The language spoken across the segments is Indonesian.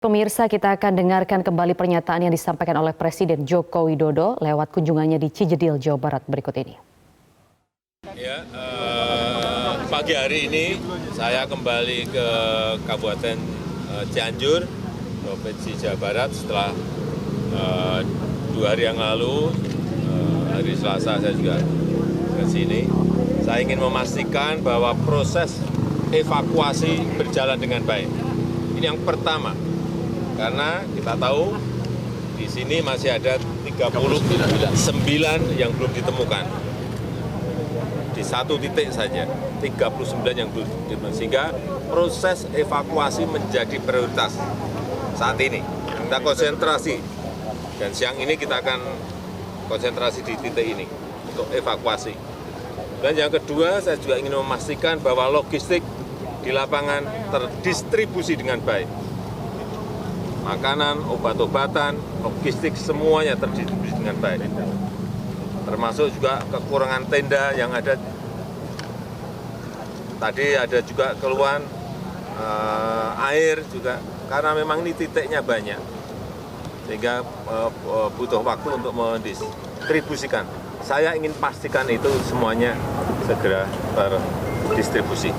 Pemirsa, kita akan dengarkan kembali pernyataan yang disampaikan oleh Presiden Joko Widodo lewat kunjungannya di Cijedil, Jawa Barat berikut ini. Ya, pagi hari ini saya kembali ke Kabupaten Cianjur, Provinsi Jawa Barat setelah 2 hari yang lalu, hari Selasa saya juga ke sini. Saya ingin memastikan bahwa proses evakuasi berjalan dengan baik. Ini yang pertama. Karena kita tahu di sini masih ada 39 yang belum ditemukan. Di satu titik saja, 39 yang belum ditemukan. Sehingga proses evakuasi menjadi prioritas saat ini. Kita konsentrasi. Dan siang ini kita akan konsentrasi di titik ini untuk evakuasi. Dan yang kedua, saya juga ingin memastikan bahwa logistik di lapangan terdistribusi dengan baik. Makanan, obat-obatan, logistik semuanya terdistribusi dengan baik. Termasuk juga kekurangan tenda yang ada. Tadi ada juga keluhan air juga, karena memang ini titiknya banyak. Sehingga butuh waktu untuk mendistribusikan. Saya ingin pastikan itu semuanya segera terdistribusi.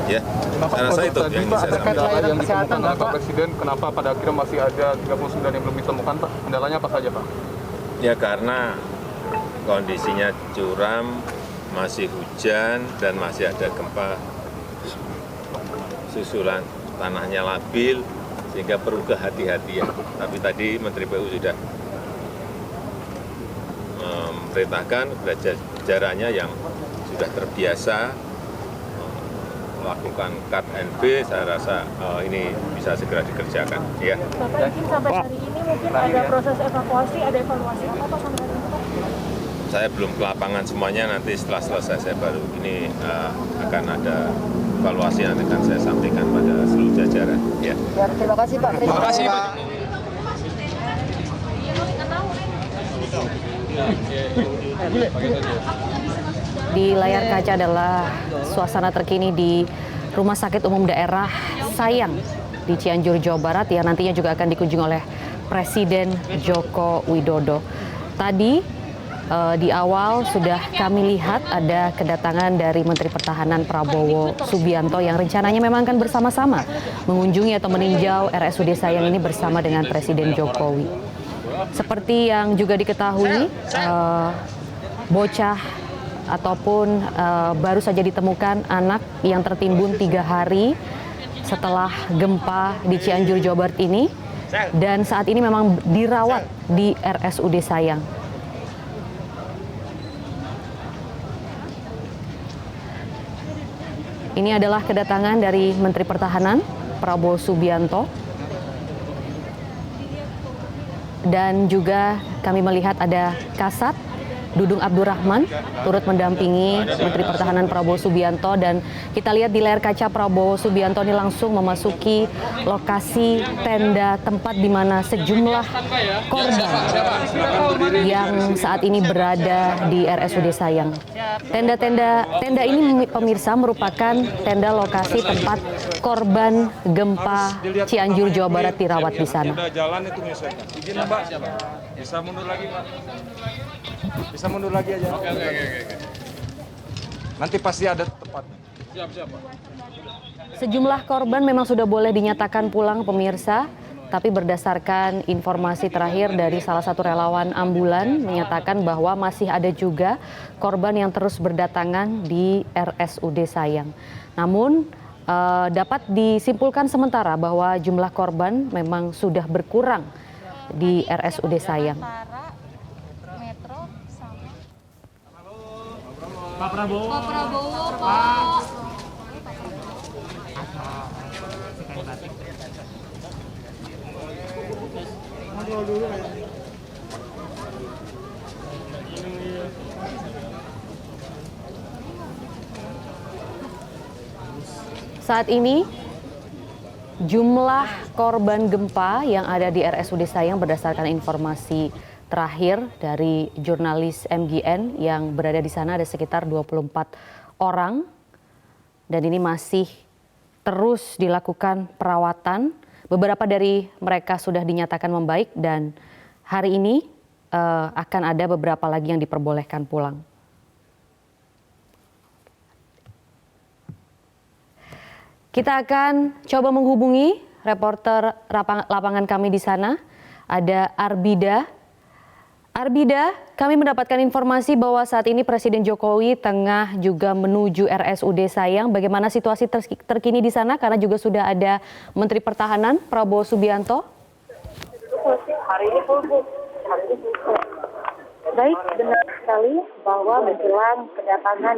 Ya, saya rasa itu yang ingin saya sampaikan. Yang ditemukan oleh Pak Presiden, kenapa pada akhirnya masih ada 39 yang belum ditemukan, Pak? Kendalanya apa saja, Pak? Ya, karena kondisinya curam, masih hujan, dan masih ada gempa susulan, tanahnya labil, sehingga perlu kehati-hatian. Tapi tadi Menteri PU sudah memerintahkan kepada jajarannya yang sudah terbiasa melakukan cut and fill, saya rasa ini bisa segera dikerjakan. Ya. Bapak izin sampai hari ini mungkin ada proses evakuasi, ada evaluasi apa sampai hari ini, Pak? Saya belum ke lapangan semuanya, nanti setelah selesai saya baru ini akan ada evaluasi, nanti akan saya sampaikan pada seluruh jajaran. Ya. Terima kasih, Pak. Terima kasih, Pak. Di layar kaca adalah suasana terkini di Rumah Sakit Umum Daerah Sayang di Cianjur, Jawa Barat yang nantinya juga akan dikunjungi oleh Presiden Joko Widodo. Tadi di awal sudah kami lihat ada kedatangan dari Menteri Pertahanan Prabowo Subianto yang rencananya memang akan bersama-sama mengunjungi atau meninjau RSUD Sayang ini bersama dengan Presiden Jokowi. Seperti yang juga diketahui, bocah ataupun baru saja ditemukan anak yang tertimbun 3 hari setelah gempa di Cianjur, Jawa Barat ini, dan saat ini memang dirawat di RSUD Sayang. Ini adalah kedatangan dari Menteri Pertahanan Prabowo Subianto. Dan juga kami melihat ada Kasat Dudung Abdurrahman turut mendampingi Menteri Pertahanan Prabowo Subianto, dan kita lihat di layar kaca Prabowo Subianto ini langsung memasuki lokasi tenda tempat di mana sejumlah korban yang saat ini berada di RSUD Sayang. Tenda ini pemirsa merupakan tenda lokasi tempat korban gempa Cianjur, Jawa Barat dirawat di sana. Jalan itu misalnya. Izin, Pak. Bisa mundur lagi, Pak. Bisa mundur lagi aja. Oke. Nanti pasti ada tempatnya. Siap, Pak. Sejumlah korban memang sudah boleh dinyatakan pulang, pemirsa. Tapi berdasarkan informasi terakhir dari salah satu relawan ambulan menyatakan bahwa masih ada juga korban yang terus berdatangan di RSUD Sayang. Namun dapat disimpulkan sementara bahwa jumlah korban memang sudah berkurang di RSUD Sayang. Pak Prabowo. Pak. Saat ini jumlah korban gempa yang ada di RSUD Sayang berdasarkan informasi terakhir dari jurnalis MGN yang berada di sana ada sekitar 24 orang, dan ini masih terus dilakukan perawatan Beberapa dari mereka sudah dinyatakan membaik dan hari ini akan ada beberapa lagi yang diperbolehkan pulang. Kita akan coba menghubungi reporter lapangan kami di sana, ada Arbida. Arbida, kami mendapatkan informasi bahwa saat ini Presiden Jokowi tengah juga menuju RSUD Sayang. Bagaimana situasi terkini di sana? Karena juga sudah ada Menteri Pertahanan Prabowo Subianto. Hari ini full. Baik, benar sekali bahwa menjelang kedatangan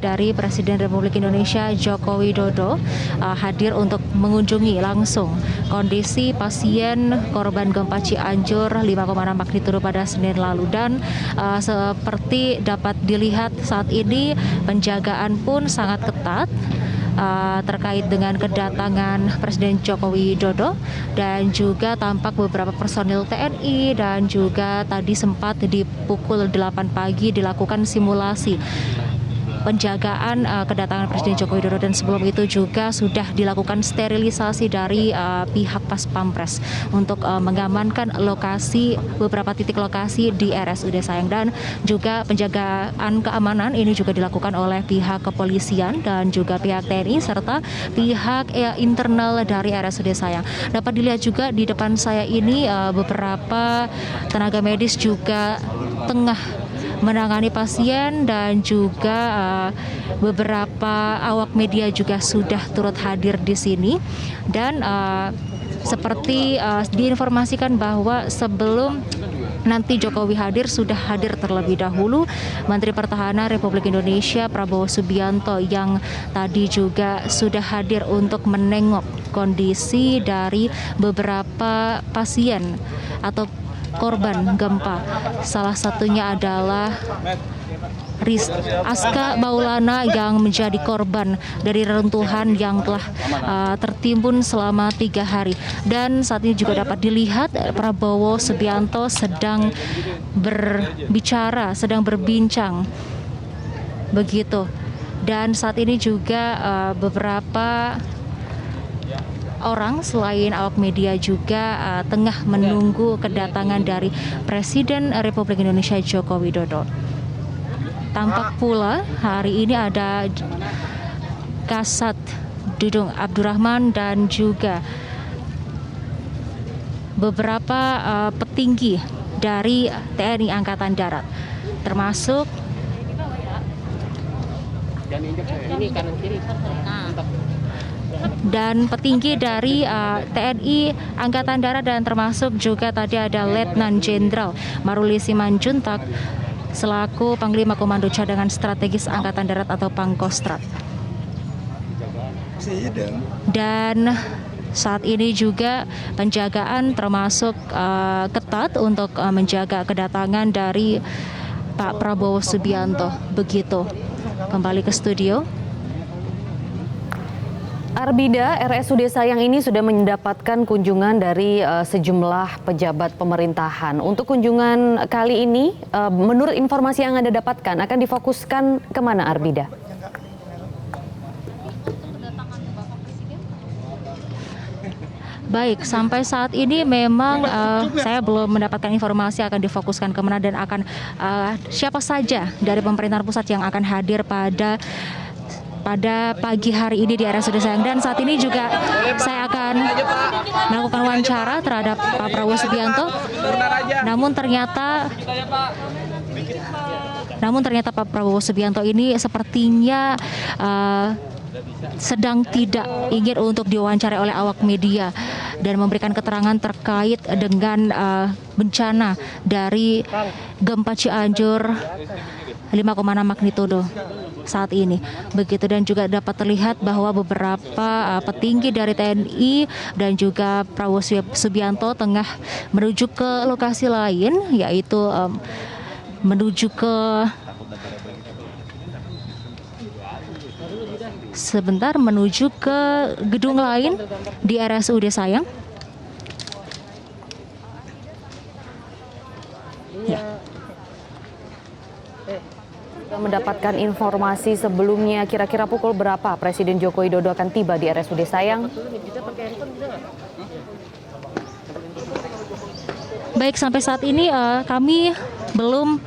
dari Presiden Republik Indonesia Joko Widodo hadir untuk mengunjungi langsung kondisi pasien korban gempa Cianjur 5,6 magnitudo pada Senin lalu, dan seperti dapat dilihat saat ini penjagaan pun sangat ketat terkait dengan kedatangan Presiden Joko Widodo, dan juga tampak beberapa personil TNI, dan juga tadi sempat di pukul 8 pagi dilakukan simulasi penjagaan kedatangan Presiden Joko Widodo, dan sebelum itu juga sudah dilakukan sterilisasi dari pihak Pas Pampres untuk mengamankan beberapa titik lokasi di RSUD Sayang, dan juga penjagaan keamanan ini juga dilakukan oleh pihak kepolisian dan juga pihak TNI serta pihak internal dari RSUD Sayang. Dapat dilihat juga di depan saya ini beberapa tenaga medis juga tengah menangani pasien, dan juga beberapa awak media juga sudah turut hadir di sini. Dan seperti diinformasikan bahwa sebelum nanti Jokowi hadir, sudah hadir terlebih dahulu Menteri Pertahanan Republik Indonesia Prabowo Subianto, yang tadi juga sudah hadir untuk menengok kondisi dari beberapa pasien atau korban gempa. Salah satunya adalah Aska Maulana yang menjadi korban dari reruntuhan yang telah tertimbun selama 3 hari. Dan saat ini juga dapat dilihat Prabowo Subianto sedang berbincang begitu. Dan saat ini juga beberapa orang selain awak media juga tengah menunggu kedatangan dari Presiden Republik Indonesia Joko Widodo. Tampak pula hari ini ada Kasat Dudung Abdurrahman dan juga beberapa petinggi dari TNI Angkatan Darat, termasuk dan petinggi dari TNI Angkatan Darat, dan termasuk juga tadi ada Letnan Jenderal Maruli Simanjuntak selaku Panglima Komando Cadangan Strategis Angkatan Darat atau Pangkostrat. Dan saat ini juga penjagaan termasuk ketat untuk menjaga kedatangan dari Pak Prabowo Subianto. Begitu. Kembali ke studio. Arbida, RSUD Sayang ini sudah mendapatkan kunjungan dari sejumlah pejabat pemerintahan. Untuk kunjungan kali ini, menurut informasi yang Anda dapatkan, akan difokuskan kemana, Arbida? Baik, sampai saat ini memang saya belum mendapatkan informasi akan difokuskan kemana dan akan siapa saja dari pemerintahan pusat yang akan hadir pada pagi hari ini di RSUD Sayang. Dan saat ini juga saya akan melakukan wawancara terhadap Pak Prabowo Subianto. Namun ternyata Pak Prabowo Subianto ini sepertinya sedang tidak ingin untuk diwawancarai oleh awak media dan memberikan keterangan terkait dengan bencana dari gempa Cianjur 5,6 magnitudo saat ini. Begitu, dan juga dapat terlihat bahwa beberapa petinggi dari TNI dan juga Prabowo Subianto tengah menuju ke lokasi lain, yaitu menuju ke gedung lain di RSUD Sayang. Ya. mendapatkan informasi sebelumnya kira-kira pukul berapa Presiden Joko Widodo akan tiba di RSUD Sayang? Baik, sampai saat ini kami belum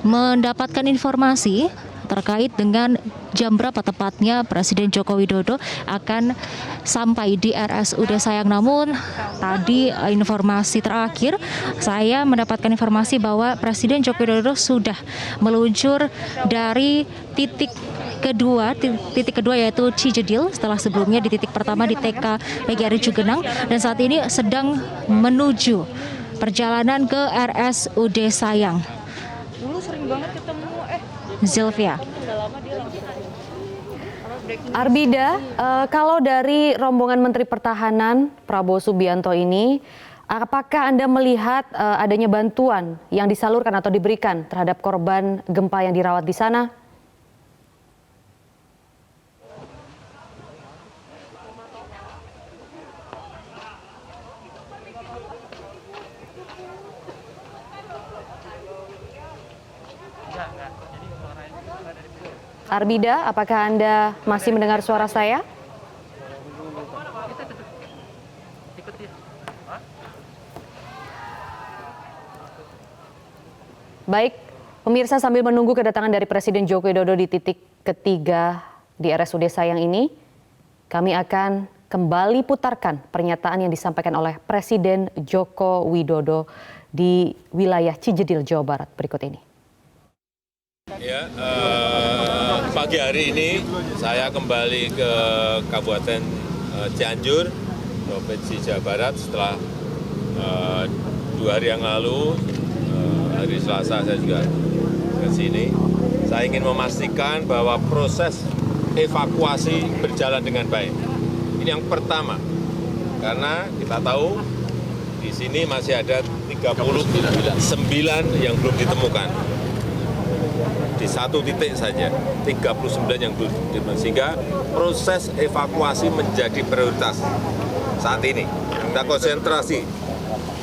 mendapatkan informasi terkait dengan jam berapa tepatnya Presiden Joko Widodo akan sampai di RSUD Sayang. Namun tadi informasi terakhir saya mendapatkan informasi bahwa Presiden Joko Widodo sudah meluncur dari titik kedua yaitu Cijedil, setelah sebelumnya di titik pertama di TK PGRI Cugenang, dan saat ini sedang menuju perjalanan ke RSUD Sayang. Dulu sering banget ketemu Zilvia. Arbida, kalau dari rombongan Menteri Pertahanan Prabowo Subianto ini, apakah Anda melihat adanya bantuan yang disalurkan atau diberikan terhadap korban gempa yang dirawat di sana? Arbida, apakah Anda masih mendengar suara saya? Baik, pemirsa, sambil menunggu kedatangan dari Presiden Joko Widodo di titik ketiga di RSUD Sayang ini, kami akan kembali putarkan pernyataan yang disampaikan oleh Presiden Joko Widodo di wilayah Cijedil, Jawa Barat berikut ini. Ya, pagi hari ini saya kembali ke Kabupaten Cianjur, Provinsi Jawa Barat setelah 2 hari yang lalu, hari Selasa saya juga ke sini. Saya ingin memastikan bahwa proses evakuasi berjalan dengan baik. Ini yang pertama, karena kita tahu di sini masih ada 39 yang belum ditemukan. Di satu titik saja, 39 yang belum ditemukan, sehingga proses evakuasi menjadi prioritas saat ini. Kita konsentrasi,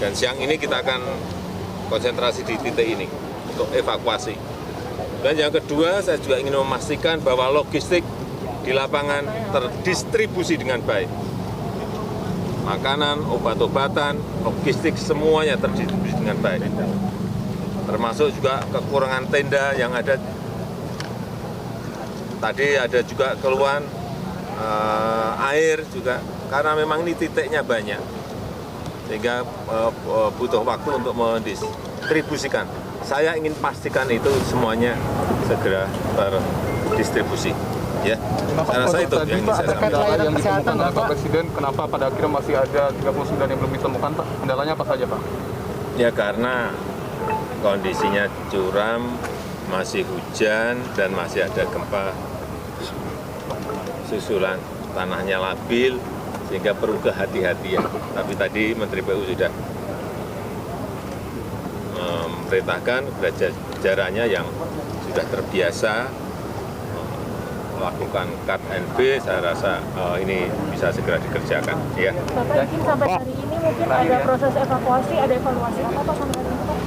dan siang ini kita akan konsentrasi di titik ini untuk evakuasi. Dan yang kedua, saya juga ingin memastikan bahwa logistik di lapangan terdistribusi dengan baik. Makanan, obat-obatan, logistik semuanya terdistribusi dengan baik. Termasuk juga kekurangan tenda yang ada. Tadi ada juga keluhan air juga, karena memang ini titiknya banyak, sehingga butuh waktu untuk mendistribusikan. Saya ingin pastikan itu semuanya segera terdistribusi. Ya, saya rasa itu yang bisa saya sampaikan. Yang ditemukan oleh Pak Presiden, kenapa pada akhirnya masih ada 39 yang belum ditemukan, Pak? Kendalanya apa saja, Pak? Ya, karena kondisinya curam, masih hujan, dan masih ada gempa susulan, tanahnya labil, sehingga perlu kehati-hatian. Tapi tadi Menteri PU sudah memerintahkan jajarannya yang sudah terbiasa melakukan cut and fill, saya rasa ini bisa segera dikerjakan. Ya. Bapak izin sampai hari ini mungkin ada proses evakuasi, ada evaluasi apa Pak sampai hari ini Pak?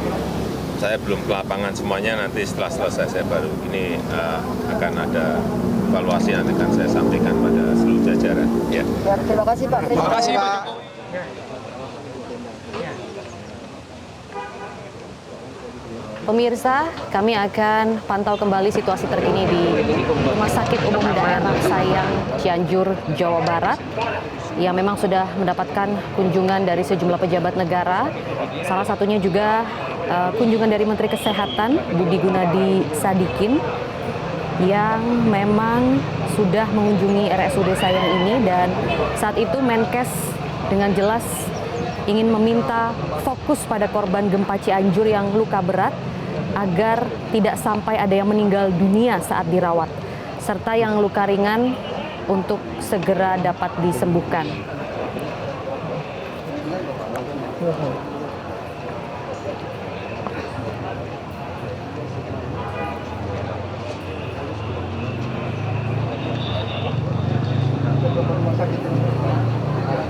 Saya belum ke lapangan semuanya, nanti setelah selesai saya baru ini akan ada evaluasi yang akan saya sampaikan pada seluruh jajaran. Ya. Terima kasih Pak. Terima kasih Pak. Pemirsa, kami akan pantau kembali situasi terkini di Rumah Sakit Umum Daerah Sayang, Cianjur, Jawa Barat, yang memang sudah mendapatkan kunjungan dari sejumlah pejabat negara. Salah satunya juga kunjungan dari Menteri Kesehatan Budi Gunadi Sadikin, yang memang sudah mengunjungi RSUD Sayang ini, dan saat itu Menkes dengan jelas ingin meminta fokus pada korban gempa Cianjur yang luka berat agar tidak sampai ada yang meninggal dunia saat dirawat, serta yang luka ringan untuk segera dapat disembuhkan.